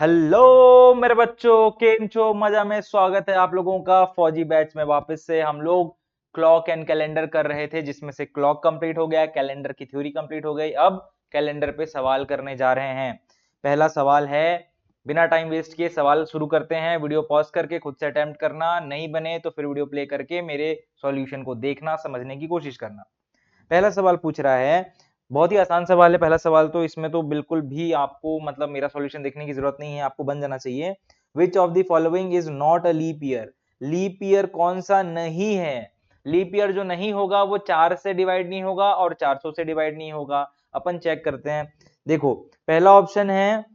Hello मेरे बच्चों, केम छो? मजा में स्वागत है आप लोगों का फौजी बैच में। वापस से हम लोग क्लॉक एंड कैलेंडर कर रहे थे, जिसमें से क्लॉक कंप्लीट हो गया, कैलेंडर की थ्योरी कंप्लीट हो गई। अब कैलेंडर पे सवाल करने जा रहे हैं। पहला सवाल है, बिना टाइम वेस्ट किए सवाल शुरू करते हैं। वीडियो पॉज करके खुद से अटेम्प्ट करना, नहीं बने तो फिर वीडियो प्ले करके मेरे सॉल्यूशन को देखना, समझने की कोशिश करना। पहला सवाल पूछ रहा है, बहुत ही आसान सवाल है पहला सवाल, तो इसमें तो बिल्कुल भी आपको मतलब मेरा सॉल्यूशन देखने की जरूरत नहीं है, आपको बन जाना चाहिए। Which of the following is not a leap year? Leap year कौन सा नहीं है? लीप ईयर जो नहीं होगा वो 4 से डिवाइड नहीं होगा और 400 से डिवाइड नहीं होगा। अपन चेक करते हैं। देखो, पहला ऑप्शन है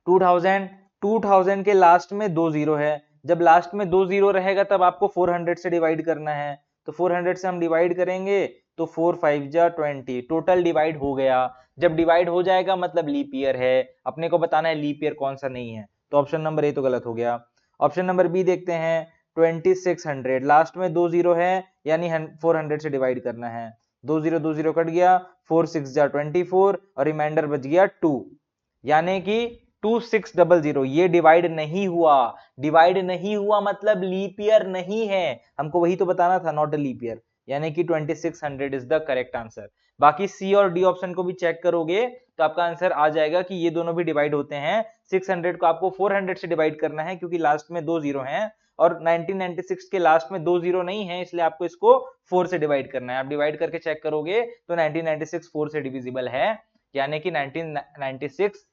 2000। 2000 के लास्ट में 2 जीरो है। जब लास्ट में 2 जीरो रहेगा तब आपको 400 से डिवाइड करना है। तो 400 से हम डिवाइड करेंगे तो 4 5 जा 20, टोटल डिवाइड हो गया। जब डिवाइड हो जाएगा मतलब लीप ईयर है। अपने को बताना है लीप ईयर कौन सा नहीं है। तो ऑप्शन नंबर ए तो गलत हो गया। ऑप्शन नंबर बी देखते हैं। 2600 लास्ट में 2 जीरो है, यानी 400 से डिवाइड करना है। 2 जीरो कट गया, 4 6 जा 24 और रिमाइंडर बच गया 2, यानी कि 2600। ये डिवाइड नहीं हुआ। डिवाइड नहीं हुआ मतलब लीप ईयर नहीं है। हमको वही तो बताना था, नॉट अ लीप ईयर, यानी कि 2600 इज द करेक्ट आंसर। बाकी सी और डी ऑप्शन को भी चेक करोगे तो आपका आंसर आ जाएगा कि ये दोनों भी डिवाइड होते हैं। 600 को आपको 400 से डिवाइड करना है, क्योंकि लास्ट में 2 जीरो हैं और 1996 के लास्ट में 2 जीरो नहीं है, इसलिए आपको इसको 4 से डिवाइड करना है। आप डिवाइड करके चेक करोगे तो 1996 4 से डिविजिबल है, यानी कि 1996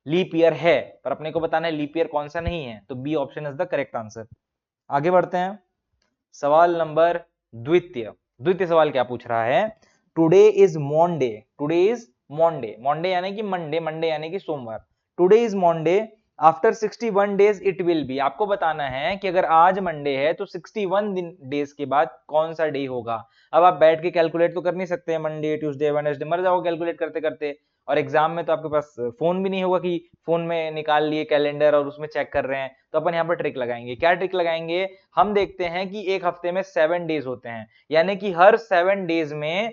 लीप ईयर है। पर अपने को बताना है लीप ईयर कौन सा नहीं है, तो B option is the correct answer. आगे बढ़ते हैं। सवाल नंबर द्वितीय। द्वितीय सवाल क्या पूछ रहा है? Today is Monday. Today is Monday. Monday यानी कि मंडे, मंडे यानी कि सोमवार। Today is Monday, after 61 days it will be. आपको बताना है कि अगर आज मंडे है तो 61 दिन डेज के बाद कौन सा डे होगा। अब आप बैठ के कैलकुलेट तो कर नहीं सकते, मंडे ट्यूसडे वेडनेसडे, मर जाओगे कैलकुलेट करते करते। और एग्जाम में तो आपके पास फोन भी नहीं होगा कि फोन में निकाल लिए कैलेंडर और उसमें चेक कर रहे हैं। तो अपन यहाँ पर ट्रिक लगाएंगे। क्या ट्रिक लगाएंगे? हम देखते हैं कि एक हफ्ते में 7 डेज होते हैं, यानी कि हर 7 डेज में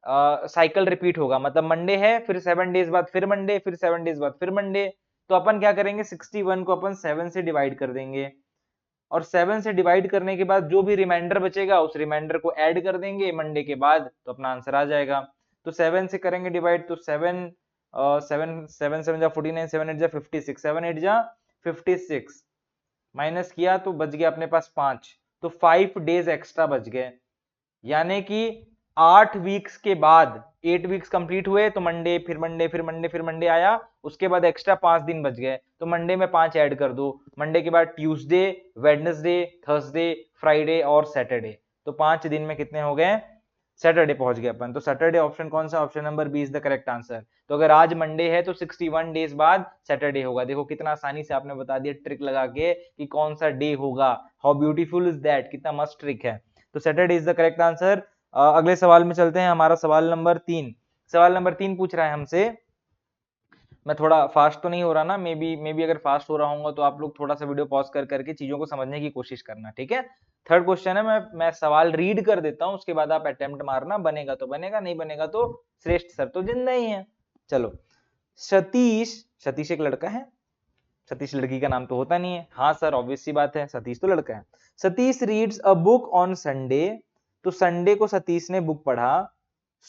साइकिल रिपीट होगा। मतलब मंडे है, फिर 7 डेज बाद फिर मंडे, फिर 7 डेज बाद फिर मंडे। तो अपन क्या करेंगे, 61 को अपन 7 से डिवाइड कर देंगे और 7 से डिवाइड करने के बाद जो भी रिमाइंडर बचेगा उस रिमाइंडर को ऐड कर देंगे मंडे के बाद, तो अपना आंसर आ जाएगा। तो 7 से करेंगे डिवाइड तो 7 7 7 7 जा 49, 7 8 जा 56, 7 8 जा 56, माइनस किया तो बच गया अपने पास 5। तो 5 डेज एक्स्ट्रा बच गए, यानी कि 8 वीक्स के बाद 8 वीक्स कंप्लीट हुए तो मंडे फिर मंडे फिर मंडे फिर मंडे आया, उसके बाद एक्स्ट्रा 5 दिन बच गए। तो मंडे में 5 ऐड कर दो। मंडे के बाद ट्यूसडे, वेडनेसडे, थर्सडे, फ्राइडे और सैटरडे। तो 5 दिन में कितने हो गए? सैटरडे पहुंच गए अपन। तो सैटरडे ऑप्शन कौन सा? Option number B is the correct answer. तो अगर आज मंडे है तो 61 डेज बाद सैटरडे होगा। देखो कितना आसानी से आपने बता दिया ट्रिक लगा के कि कौन सा डे होगा। हाउ ब्यूटीफुल इज दैट, कितना मस्त ट्रिक है। तो Saturday is the correct answer. अगले सवाल में चलते हैं। हमारा सवाल नंबर 3। सवाल नंबर 3 पूछ रहा है हमसे। मैं थोड़ा फास्ट तो नहीं हो रहा ना? मे बी अगर फास्ट हो रहा होगा तो आप लोग थोड़ा सा वीडियो पॉज कर करके चीजों को समझने की कोशिश करना, ठीक है? थर्ड क्वेश्चन है, मैं सवाल रीड कर देता हूं, उसके बाद आप अटेम्प्ट मारना। बनेगा तो बनेगा, नहीं बनेगा तो श्रेष्ठ सर तो जिंदा ही है। चलो। सतीश, सतीश एक लड़का है? सतीश लड़की का नाम तो होता नहीं है। हाँ सर, ऑब्वियस सी बात है, सतीश तो लड़का है। Satish reads a book on Sunday. तो संडे को सतीश ने बुक पढ़ा।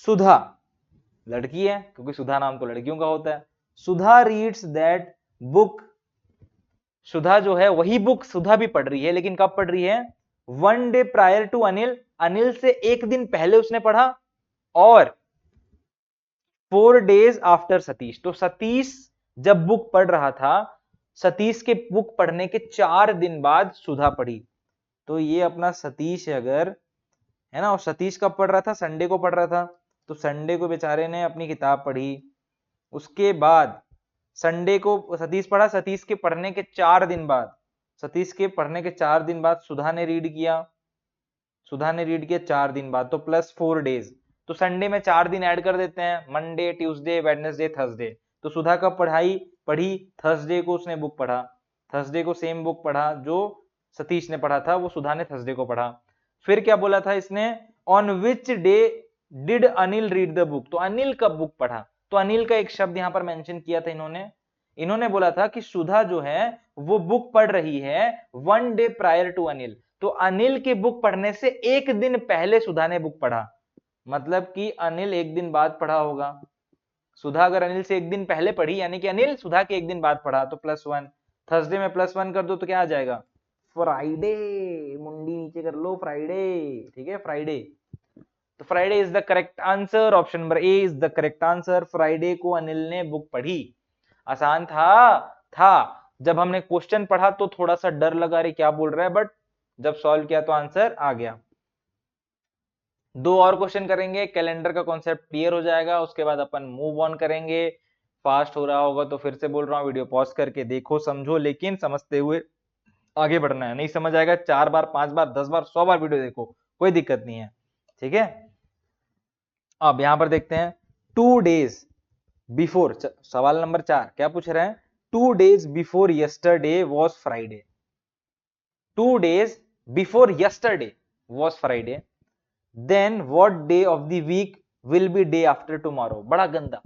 सुधा लड़की है, क्योंकि सुधा नाम तो लड़कियों का होता है। सुधा रीड्स दैट बुक। सुधा जो है वही बुक सुधा भी पढ़ रही है, लेकिन कब पढ़ रही है? 1 day prior to Anil. Anil से एक दिन पहले उसने पढ़ा, और 4 डेज आफ्टर सतीश। तो सतीश जब बुक पढ़ रहा था, सतीश के बुक पढ़ने के 4 दिन बाद सुधा पढ़ी। तो ये अपना सतीश है अगर, है ना? और सतीश कब पढ़ रहा था? संडे को पढ़ रहा था। तो संडे को बेचारे ने अपनी किताब पढ़ी। उसके बाद संडे को सतीश पढ़ा, सतीश के पढ़ने के 4 दिन बाद, सतीश के पढ़ने के 4 दिन बाद सुधा ने रीड किया। सुधा ने रीड किया 4 दिन बाद, तो प्लस 4 डेज। तो संडे में 4 दिन ऐड कर देते हैं, मंडे ट्यूसडे वेडनेसडे थर्सडे। तो सुधा कब पढ़ी? थर्सडे को उसने बुक पढ़ा। थर्सडे को सेम बुक पढ़ा जो सतीश ने पढ़ा था, वो सुधा ने थर्सडे को पढ़ा। फिर क्या बोला था इसने? On which day did Anil read the book. तो अनिल कब बुक पढ़ा? तो अनिल का एक शब्द यहां पर मेंशन किया था इन्होंने। इन्होंने बोला था कि सुधा जो है वो बुक पढ़ रही है 1 डे प्रायर टू अनिल। तो अनिल के बुक पढ़ने से एक दिन पहले सुधा ने बुक पढ़ा, मतलब कि अनिल एक दिन बाद पढ़ा होगा। सुधा अगर अनिल से एक दिन पहले पढ़ी यानी कि अनिल सुधा के एक दिन बाद पढ़ा, तो +1। थर्सडे में +1 कर दो तो क्या आ जाएगा, फ्राइडे। मुंडी नीचे कर लो, फ्राइडे। ठीक है, फ्राइडे। तो Friday is the correct answer, option number A is the correct answer. Friday को अनिल ने बुक पढ़ी। आसान था। जब हमने क्वेश्चन पढ़ा तो थोड़ा सा डर लगा, रे क्या बोल रहा है, बट जब सॉल्व किया तो आंसर आ गया। 2 और क्वेश्चन करेंगे, कैलेंडर का कॉन्सेप्ट क्लियर हो जाएगा, उसके बाद अपन मूव ऑन करेंगे। फास्ट हो रहा होगा तो फिर से बोल रहा हूँ, वीडियो पॉज करके देखो, समझो, लेकिन समझते हुए आगे बढ़ना है। नहीं समझ आएगा 4 बार 5 बार 10 बार 100 बार वीडियो देखो, कोई दिक्कत नहीं है। ठीक है, अब यहां पर देखते हैं 2 डेज बिफोर। सवाल नंबर 4 क्या पूछ रहे हैं, 2 days before yesterday was Friday. 2 days before yesterday was Friday, then what day of the week will be day after tomorrow. बड़ा गंदा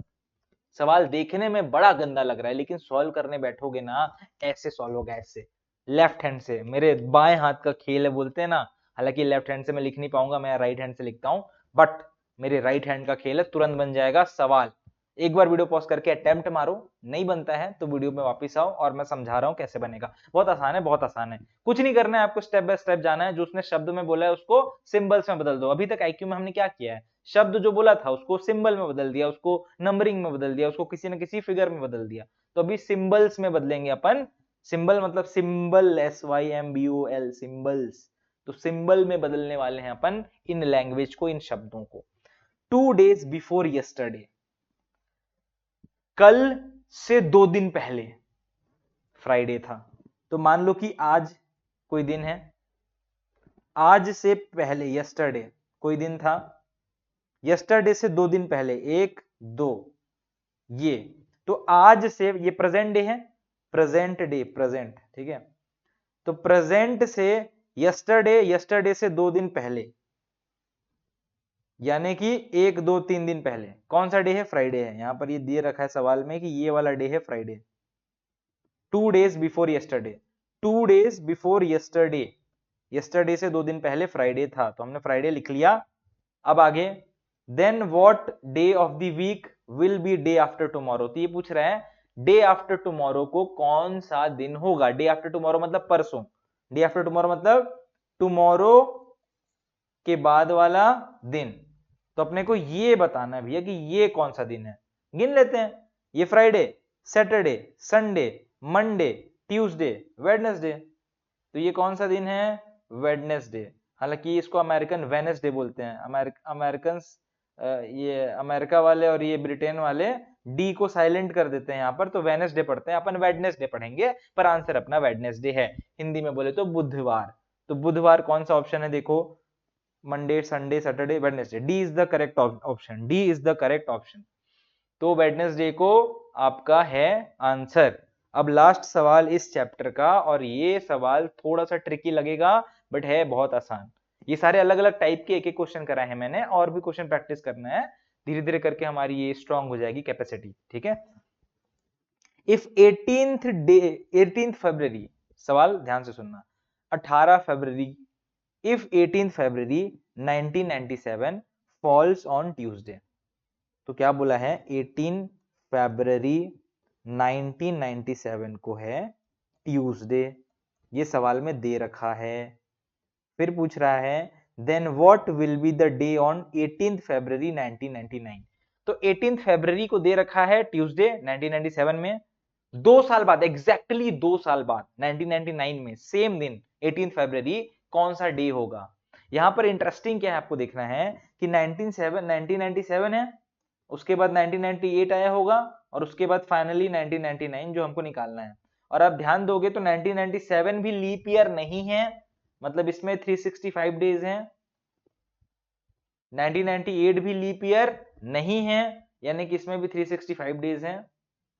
सवाल, देखने में बड़ा गंदा लग रहा है, लेकिन सॉल्व करने बैठोगे ना ऐसे सॉल्व होगा, ऐसे लेफ्ट हैंड से। मेरे बाएं हाथ का खेल है बोलते हैं ना, हालांकि लेफ्ट हैंड से मैं लिख नहीं पाऊंगा, मैं राइट हैंड से लिखता हूं, बट मेरे राइट हैंड का खेल है, तुरंत बन जाएगा सवाल। एक बार वीडियो पॉज करके अटेम्प्ट मारो, नहीं बनता है तो वीडियो में वापस आओ और मैं समझा रहा हूं कैसे बनेगा। बहुत आसान है, बहुत आसान है, कुछ नहीं करना है आपको, स्टेप बाय स्टेप जाना है। जो उसने शब्द में बोला है उसको सिंबल्स में बदल दो। अभी तक आईक्यू में हमने क्या किया है, शब्द जो बोला था उसको सिंबल में बदल दिया, उसको नंबरिंग में बदल दिया, उसको किसी न किसी फिगर में बदल दिया। तो अभी सिंबल्स में बदलेंगे अपन। सिंबल मतलब सिंबल, SYMBOL, सिंबल्स। तो सिंबल में बदलने वाले हैं अपन इन लैंग्वेज को, इन शब्दों को। 2 डेज बिफोर यस्टरडे, कल से 2 दिन पहले फ्राइडे था। तो मान लो कि आज कोई दिन है, आज से पहले यस्टरडे कोई दिन था, यस्टरडे से 2 दिन पहले 1 2, ये तो आज से, ये प्रेजेंट डे है, प्रेजेंट डे, प्रेजेंट, ठीक है। तो प्रेजेंट से यस्टरडे, यस्टरडे से 2 दिन पहले, यानी कि 1 2 3 दिन पहले कौन सा डे है, फ्राइडे है। यहां पर ये दिए रखा है सवाल में कि ये वाला डे है Friday. 2 days before yesterday, 2 days before yesterday, yesterday से 2 दिन पहले फ्राइडे था, तो हमने फ्राइडे लिख लिया। अब आगे, then what day of the week will be day after tomorrow. तो ये पूछ रहा है डे आफ्टर टुमारो को कौन सा दिन होगा। डे आफ्टर टुमारो मतलब परसों, डे आफ्टर टुमारो मतलब टुमारो के बाद वाला दिन। तो अपने को ये बताना है भैया कि ये कौन सा दिन है। गिन लेते हैं, ये Friday, Saturday, Sunday, Monday, Tuesday, Wednesday. तो ये कौन सा दिन है, वेडनेसडे। हालांकि इसको अमेरिकन वेनेसडे बोलते हैं। अमेरिकन ये अमेरिका वाले और ये ब्रिटेन वाले डी को साइलेंट कर देते हैं यहाँ पर, तो वेनेसडे पढ़ते हैं, अपन वेडनेसडे पढ़ेंगे, पर आंसर अपना वेडनेसडे है। हिंदी में बोले तो बुधवार। तो बुधवार कौन सा ऑप्शन है, देखो, Monday, Sunday, Saturday, Wednesday. D is the correct option, D is the correct option. तो वेडनेसडे को आपका है आंसर। अब लास्ट सवाल इस चैप्टर का, और ये सवाल थोड़ा सा ट्रिकी लगेगा बट है बहुत आसान। ये सारे अलग अलग टाइप के एक एक क्वेश्चन कराए हैं मैंने, और भी क्वेश्चन प्रैक्टिस करना है, धीरे धीरे करके हमारी ये स्ट्रांग हो जाएगी कैपेसिटी। ठीक है, इफ 18th फरवरी, सवाल ध्यान से सुनना, 18 February, if 18th February 1997 falls on Tuesday. तो क्या बोला है, 18 फरवरी 1997 को है ट्यूसडे, ये सवाल में दे रखा है। फिर पूछ रहा है then what will be the day on 18th February 1999। तो 18th फरवरी को दे रखा है ट्यूसडे 1997 में, 2 साल बाद, एग्जैक्टली 2 साल बाद 1999 में सेम दिन 18th फरवरी कौन सा डे होगा। यहां पर इंटरेस्टिंग क्या है आपको देखना है कि 1997 है, उसके बाद 1998 आया होगा, और उसके बाद फाइनली 1999 जो हमको निकालना है। और आप ध्यान दोगे तो 1997 भी लीप ईयर नहीं है, मतलब इसमें 365 डेज हैं। 1998 भी लीप ईयर नहीं है, यानी कि इसमें भी 365 डेज हैं,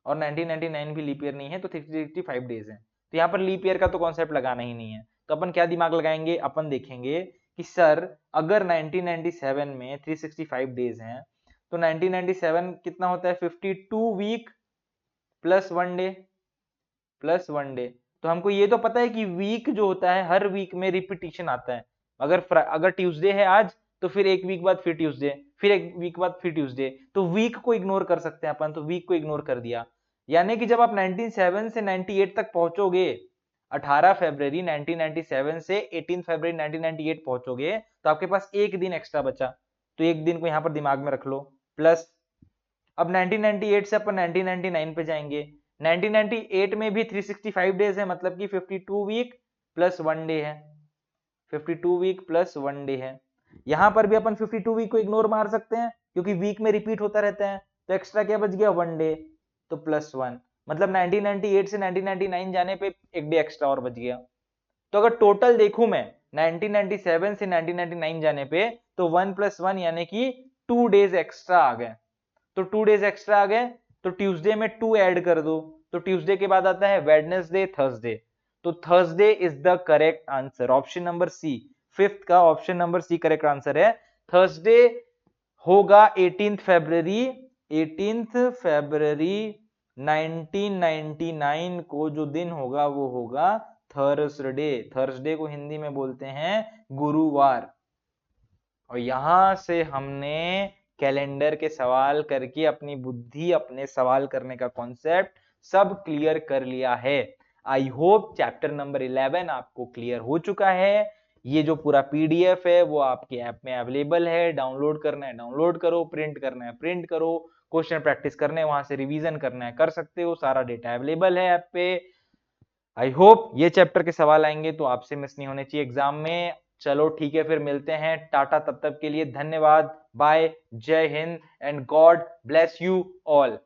और 1999 भी लीप ईयर नहीं है, तो 365 डेज हैं। तो यहाँ पर लीप ईयर का तो कॉन्सेप्ट लगाना ही नहीं है। तो अपन क्या दिमाग लगाएंगे, अपन देखेंगे कि सर अगर 1997 में 365 डेज हैं तो 1997 कितना होता है, 52 week, plus 1 day, plus 1 day. तो हमको ये तो पता है कि वीक जो होता है हर वीक में रिपीटिशन आता है। अगर ट्यूसडे है आज तो फिर एक वीक बाद फिर ट्यूसडे, फिर एक वीक बाद फिर ट्यूसडे, तो वीक को इग्नोर कर सकते हैं अपन, तो वीक को इग्नोर कर दिया। यानी कि जब आप 1907 से 98 तक पहुंचोगे, 18 फरवरी 1997 से 18 फरवरी 1998 पहुंचोगे, तो आपके पास एक दिन एक्स्ट्रा बचा, तो एक दिन को यहां पर दिमाग में रख लो प्लस। अब 1998 से अपन 1999 पे जाएंगे। 1998 में भी 365 डेज है, मतलब कि 52 वीक प्लस 1 डे है, 52 वीक प्लस 1 डे है। यहां पर भी अपन 52 वीक को इग्नोर मार सकते हैं क्योंकि वीक में रिपीट होता रहता है, तो एक्स्ट्रा क्या बच गया 1 डे, तो प्लस 1, मतलब 1998 से 1999 जाने पे एक डे एक्स्ट्रा और बच गया। तो अगर टोटल देखूं मैं 1997 से 1999 जाने पे, तो 1 + 1 यानी कि 2 डेज एक्स्ट्रा आ गए। तो 2 डेज एक्स्ट्रा आ गए, तो ट्यूसडे में 2 ऐड कर दो, तो ट्यूसडे के बाद आता है वेडनेसडे, थर्सडे, तो Thursday is the correct answer, option number C, fifth का option number C correct answer है। थर्सडे होगा 18 फरवरी, 18 फरवरी 1999 को जो दिन होगा वो होगा थर्सडे। थर्सडे को हिंदी में बोलते हैं गुरुवार। और यहां से हमने कैलेंडर के सवाल करके अपनी बुद्धि, अपने सवाल करने का कॉन्सेप्ट सब क्लियर कर लिया है। आई होप चैप्टर नंबर 11 आपको क्लियर हो चुका है। ये जो पूरा पीडीएफ है वो आपके ऐप में अवेलेबल है, डाउनलोड करना है डाउनलोड करो, प्रिंट करना है प्रिंट करो, क्वेश्चन प्रैक्टिस करने हैं वहां से रिवीजन करना है कर सकते हो, सारा डेटा अवेलेबल है ऐप पे। आई होप ये चैप्टर के सवाल आएंगे तो आपसे मिस नहीं होने चाहिए एग्जाम में। चलो ठीक है, फिर मिलते हैं, टाटा, तब तक के लिए धन्यवाद, बाय, जय Hind and God bless you all.